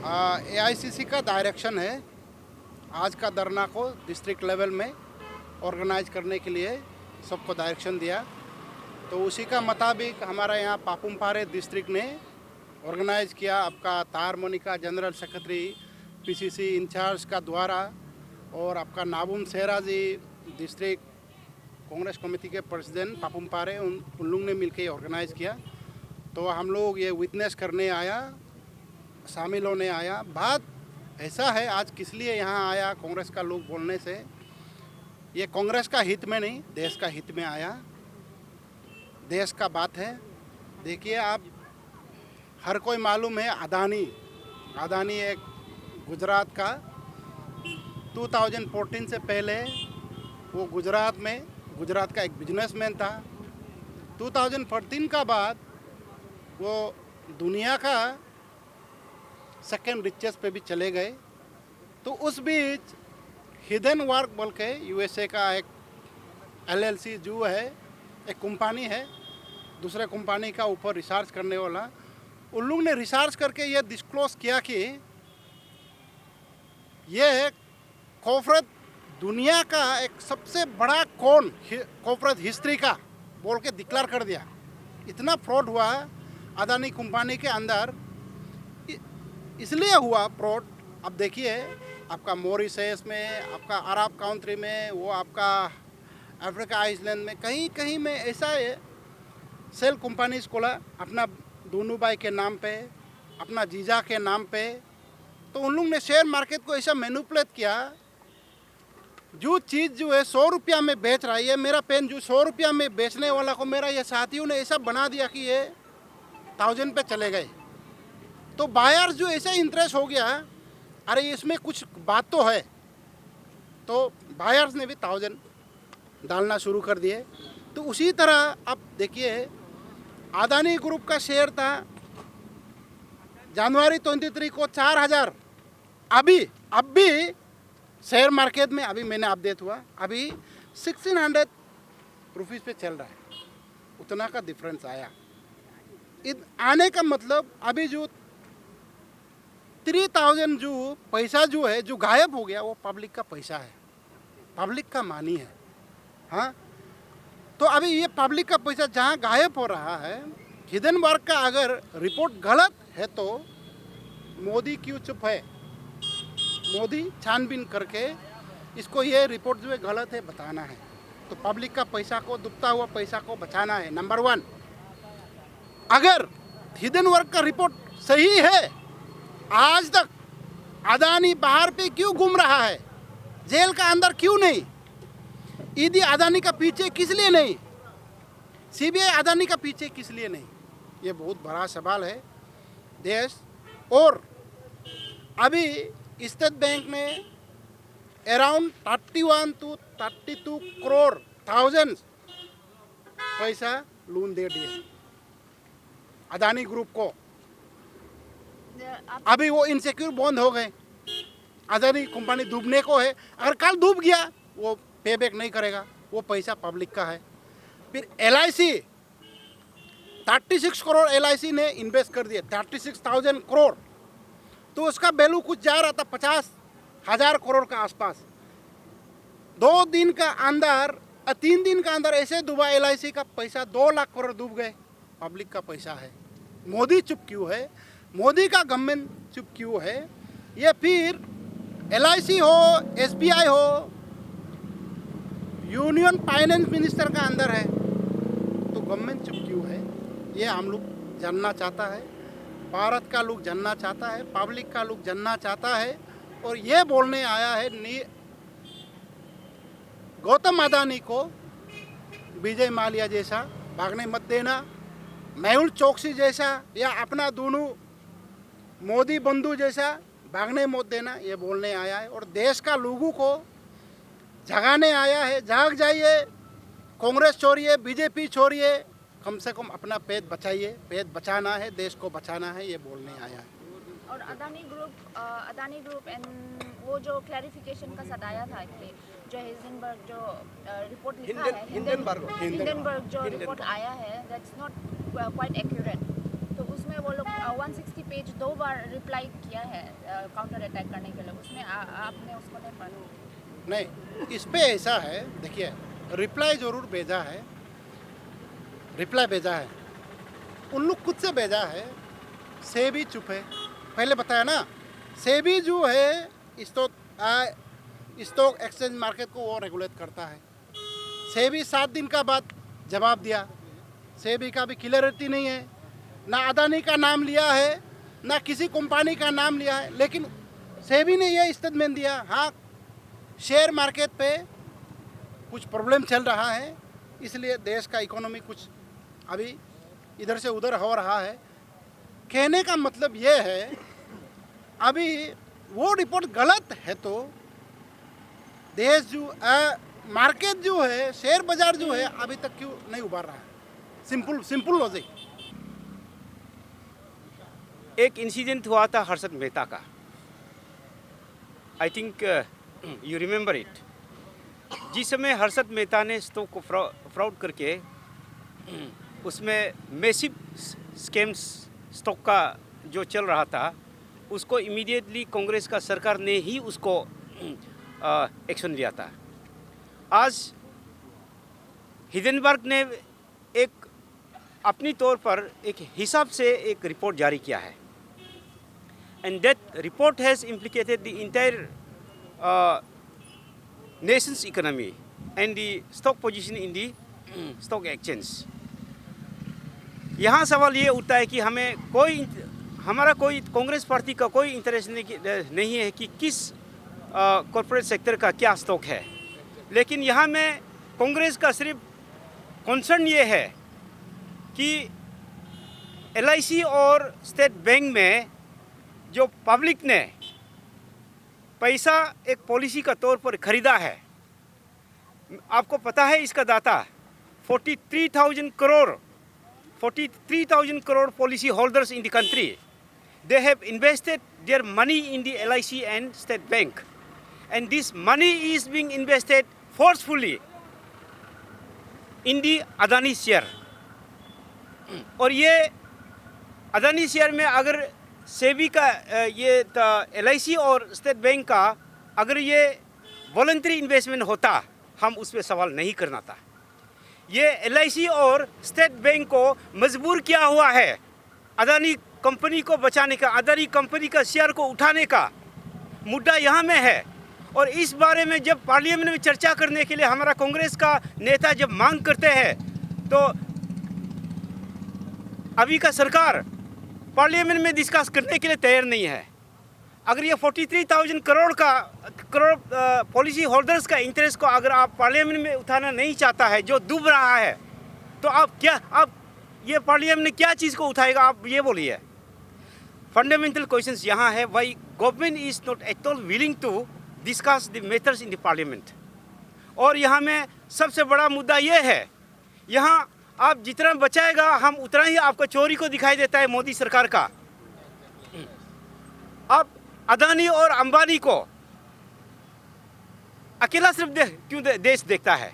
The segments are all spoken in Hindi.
एआईसीसी का डायरेक्शन है आज का धरना को डिस्ट्रिक्ट लेवल में ऑर्गेनाइज करने के लिए सबको डायरेक्शन दिया। तो उसी का मुताबिक हमारा यहाँ पापुम पारे डिस्ट्रिक्ट ने ऑर्गेनाइज किया। आपका Tarh Monica general secretary PCC incharge का द्वारा और आपका नाबुम सेहरा जी डिस्ट्रिक्ट कांग्रेस कमेटी के प्रेसिडेंट पापुम पारे उन लोग ने मिलकर ऑर्गेनाइज किया। तो हम लोग ये विटनेस करने आया, शामिल होने आया। बात ऐसा है आज किस लिए यहाँ आया कांग्रेस का लोग बोलने से, ये कांग्रेस का हित में नहीं देश का हित में आया। देश का बात है। देखिए आप हर कोई मालूम है अदानी एक गुजरात का 2014 से पहले वो गुजरात का एक बिजनेसमैन था। 2014 का बाद वो दुनिया का सेकेंड रिचेस्ट पे भी चले गए। तो उस बीच हिडन वर्क बोल के यूएसए का एक एलएलसी जो है एक कंपनी है, दूसरे कंपनी का ऊपर रिसर्च करने वाला, उन लोग ने रिसर्च करके ये डिस्क्लोज किया कि ये कॉर्पोरेट दुनिया का एक सबसे बड़ा कॉर्पोरेट हिस्ट्री का बोल के डिक्लेयर कर दिया। इतना फ्रॉड हुआ अदानी कंपनी के अंदर। इसलिए हुआ फ्रॉड। अब देखिए आपका मॉरिशस में, आपका अरब कंट्री में, वो आपका अफ्रीका आइसलैंड में कहीं कहीं में ऐसा है सेल कंपनीज खोला अपना दोनों भाई के नाम पे, अपना जीजा के नाम पे। तो उन लोग ने शेयर मार्केट को ऐसा मैनिपुलेट किया, जो चीज़ जो है 100 रुपया में बेच रहा है, मेरा पेन जो 100 रुपया में बेचने वाला को मेरा ये साथियों ने ऐसा बना दिया कि ये 1000 पे चले गए। तो बायर जो ऐसे इंटरेस्ट हो गया, अरे इसमें कुछ बात तो है, तो बायर्स ने भी 1000 डालना शुरू कर दिए। तो उसी तरह अब देखिए अदानी ग्रुप का शेयर था जनवरी 23 को 4000, अब भी शेयर मार्केट में अभी मैंने अपडेट हुआ, अभी 1600 रुपीज़ पे चल रहा है। उतना का डिफरेंस आया। आने का मतलब अभी जो 3000 जो पैसा जो है जो गायब हो गया वो पब्लिक का पैसा है, पब्लिक का मानी है। हाँ, तो अभी ये पब्लिक का पैसा जहाँ गायब हो रहा है, हिडन वर्क का अगर रिपोर्ट गलत है तो मोदी क्यों चुप है? मोदी छानबीन करके इसको ये रिपोर्ट जो है गलत है बताना है। तो पब्लिक का पैसा को, डूबता हुआ पैसा को बचाना है। नंबर 1, अगर हिडन वर्क का रिपोर्ट सही है, आज तक अदानी बाहर पे क्यों घूम रहा है, जेल का अंदर क्यों नहीं? ईडी अदानी का पीछे किस लिए नहीं? सीबीआई अदानी का पीछे किस लिए नहीं? ये बहुत बड़ा सवाल है देश। और अभी स्टेट बैंक ने अराउंड 31 to 32 करोड़ पैसा लोन दे दिए अदानी ग्रुप को। अभी वो इनसिक्योर बंद हो गए। अदानी कंपनी डूबने को है, अगर कल डूब गया वो पे बैक नहीं करेगा, वो पैसा पब्लिक का है। फिर LIC 36 करोड़ LIC ने इन्वेस्ट कर दिए, 36,000 करोड़। तो उसका वैल्यू कुछ जा रहा था 50,000 करोड़ का आसपास। 3 दिन का अंदर ऐसे डूबा LIC का पैसा, 2 लाख करोड़ डूब गए। पब्लिक का पैसा है। मोदी चुप क्यों है? मोदी का गवर्नमेंट चुप क्यों है? ये फिर LIC हो, SBI हो, यूनियन फाइनेंस मिनिस्टर का अंदर है, तो गवर्नमेंट चुप क्यों है? ये हम लोग जानना चाहता है, भारत का लोग जानना चाहता है, पब्लिक का लोग जानना चाहता है। और ये बोलने आया है गौतम अदानी को विजय माल्या जैसा भागने मत देना, मेहुल चोकसी जैसा या अपना दोनों मोदी बंधु जैसा भागने मत देना, ये बोलने आया है। और देश का लोगों को जगाने आया है। जाग जाइए, कांग्रेस छोड़िए, बीजेपी छोड़िए, कम से कम अपना पेट बचाइए। पेट बचाना है, देश को बचाना है, ये बोलने आया है। और अदानी ग्रुप एंड वो जो क्लैरिफिकेशन का साथ आया था कि जो हिंडनबर्ग जो रिपोर्ट लिखा है, हिंडनबर्ग जो रिपोर्ट आया है, दैट्स नॉट क्वाइट एक्यूरेट। तो उसमें उसमें वो लोग 160 पेज 2 बार रिप्लाई किया है काउंटर अटैक करने के लिए, उसमें आपने उसको नहीं पढ़ा? नहीं, इस पे ऐसा है, देखिए रिप्लाई ज़रूर भेजा है, रिप्लाई भेजा है, उन लोग खुद से भेजा है, सेबी चुप है। पहले बताया ना, सेबी जो है स्टॉक एक्सचेंज मार्केट को वो रेगुलेट करता है। सेबी 7 दिन का बाद जवाब दिया, सेबी का भी क्लियरिटी नहीं है, ना अदानी का नाम लिया है ना किसी कंपनी का नाम लिया है, लेकिन सेबी ने यह स्टेटमेंट दिया, हाँ शेयर मार्केट पे कुछ प्रॉब्लम चल रहा है, इसलिए देश का इकोनॉमी कुछ अभी इधर से उधर हो रहा है। कहने का मतलब ये है, अभी वो रिपोर्ट गलत है तो देश जो मार्केट जो है, शेयर बाजार जो है, अभी तक क्यों नहीं उभर रहा है? Simple logic. एक इंसिडेंट हुआ था हर्षद मेहता का, I think you remember it. जिस समय हर्षद मेहता ने स्टॉक को फ्रॉड करके उसमें मैसिव स्कैम्स स्टॉक का जो चल रहा था, उसको इमीडिएटली कांग्रेस का सरकार ने ही उसको एक्शन लिया था। आज हिडेनबर्ग ने एक अपनी तौर पर एक हिसाब से एक रिपोर्ट जारी किया है, and that report has इम्प्लिकेटेड the entire nation's economy and the stock position in the stock exchange। यहाँ सवाल ये उठता है कि हमारा कोई कांग्रेस पार्टी का कोई इंटरेस्ट नहीं है कि किस कॉरपोरेट सेक्टर का क्या स्टॉक है, लेकिन यहाँ में कांग्रेस का सिर्फ कंसर्न ये है कि LIC और स्टेट बैंक में जो पब्लिक ने पैसा एक पॉलिसी का तौर पर खरीदा है, आपको पता है इसका दाता 43,000 crore policy holders in the country, they have invested their money in the LIC and state bank, and this money is being invested forcefully in the Adani share. और ये अदानी शेयर में अगर सेबी का ये LIC और स्टेट बैंक का अगर ये वॉलंटरी इन्वेस्टमेंट होता, हम उस पर सवाल नहीं करना था। ये LIC और स्टेट बैंक को मजबूर किया हुआ है अदानी कंपनी को बचाने का, अदानी कंपनी का शेयर को उठाने का मुद्दा यहाँ में है। और इस बारे में जब पार्लियामेंट में चर्चा करने के लिए हमारा कांग्रेस का नेता जब मांग करते हैं, तो अभी का सरकार पार्लियामेंट में डिस्कस करने के लिए तैयार नहीं है। अगर ये 43,000 करोड़ पॉलिसी होल्डर्स का इंटरेस्ट को अगर आप पार्लियामेंट में उठाना नहीं चाहता है, जो डूब रहा है, तो आप ये पार्लियामेंट में क्या चीज़ को उठाएगा, आप ये बोलिए। फंडामेंटल क्वेश्चंस यहाँ है, why government is not at all willing to discuss the matters in the parliament. और यहाँ में सबसे बड़ा मुद्दा ये है, यहाँ आप जितना बचाएगा हम उतना ही आपको चोरी को दिखाई देता है मोदी सरकार का। आप अदानी और अंबानी को अकेला सिर्फ क्यों देश देखता है?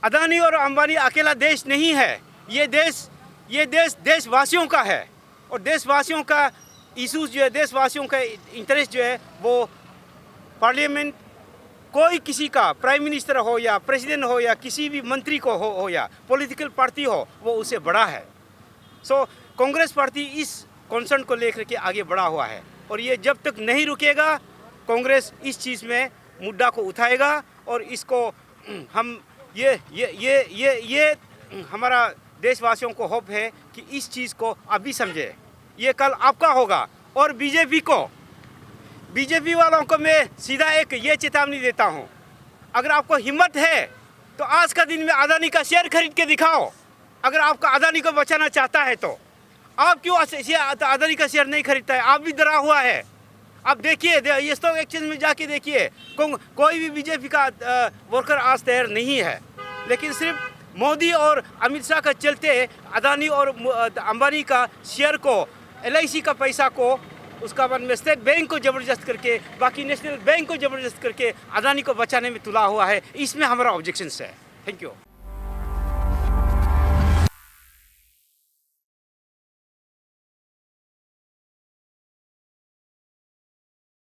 अदानी और अंबानी अकेला देश नहीं है, ये देश देशवासियों का है, और देशवासियों का इशूज जो है, देशवासियों का इंटरेस्ट जो है, वो पार्लियामेंट कोई किसी का प्राइम मिनिस्टर हो या प्रेसिडेंट हो या किसी भी मंत्री को हो या पॉलिटिकल पार्टी हो, वो उससे बड़ा है। सो कांग्रेस पार्टी इस कंसर्न को लेकर के आगे बढ़ा हुआ है, और ये जब तक नहीं रुकेगा, कांग्रेस इस चीज़ में मुद्दा को उठाएगा। और इसको हम ये हमारा देशवासियों को होप है कि इस चीज़ को अभी समझे, ये कल आपका होगा। और बीजेपी वालों को मैं सीधा एक ये चेतावनी देता हूँ, अगर आपको हिम्मत है तो आज का दिन में अदानी का शेयर खरीद के दिखाओ। अगर आपका अदानी को बचाना चाहता है तो आप क्यों अदानी का शेयर नहीं खरीदता है? आप भी डरा हुआ है। आप देखिए, ये स्टॉक एक्सचेंज में जाके देखिए, कोई भी बीजेपी का वर्कर आज तैयार नहीं है, लेकिन सिर्फ मोदी और अमित शाह का चलते अदानी और अंबानी का शेयर को, LIC का पैसा को, उसका बाद में स्टेट बैंक को ज़बरदस्त करके, बाकी नेशनल बैंक को ज़बरदस्त करके अदानी को बचाने में तुला हुआ है। इसमें हमारा ऑब्जेक्शंस है। Thank you.